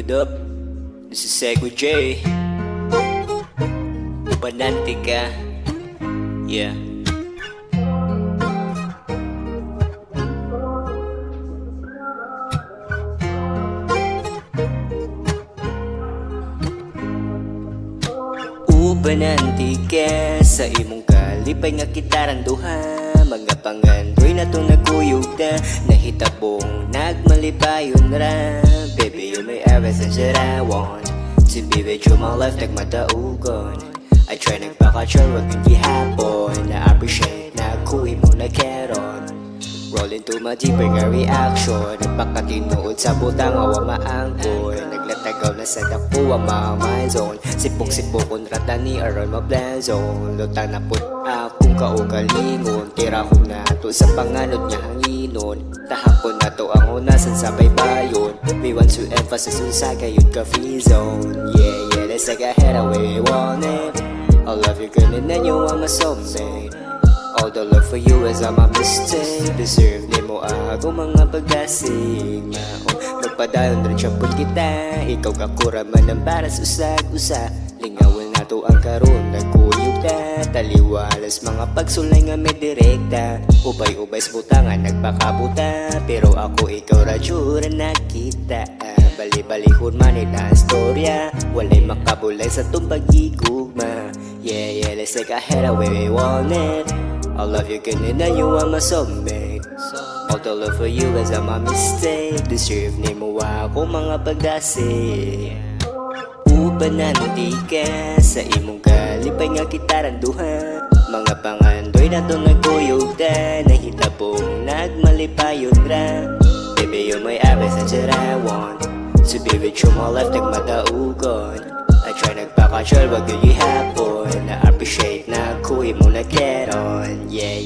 what up? This is J. Ubanan, Tika. Yeah. Ubanan, Tika. Sa imong kalipay nga kitaran duha. Mga pangandoy na itong nagkuyog na nahitabong nagmalipayon ra. Baby, you may everything that I want. To be with you my life like madaugon. I try nagpaka-chill wag yung gihapon. Na-appreciate na kuwi mo na keron. Roll into my deeper nga reaction. Nagpakatinuod sa butang awa maangkol. Naglatagaw na sa dakuwa my zone. Sipok-sipok kontrata ni around my plan zone. Lutang na put akong kaugalingon. Tira ko na to sa panganod niya hanginon. Tahapon na to ang unasan sa baybayon. We want to emphasize on sa kayod ka free zone. Yeah, let's take a head away, want it. I love you girl and then you are my soulmate. All the love for you is all my mistake. Deserve ni mo ako mga pagkasing maong magpadayon rin siya po kita. Ikaw kakuraman ng para sa usag-usa. Lingawal na to ang karoon nagkuyog na. Taliwalas mga pagsulay nga may direkta. Ubay-ubay sa butangan nagpakabuta. Pero ako ikaw radyura nakita. Bali-balihon manit ang storya. Walay makabulay sa itong pag-igugma. Yeah, let's take a head away, we want it. I love you ganun na you are my soulmate. All the love for you is all my mistake. Deserve ni mo ako mga pagdasi. Ubanan, Tika. Sa imong kalipay nga kitaran duha. Mga pangandoy na itong nagkuyog na nahitabong nagmalipayon ra. Baby, you're my everything that I want. To be with you my life like madaugon. I try nagpaka-chill wag yung ihapon. Na-appreciate na kuwi mo na keron. Yeah,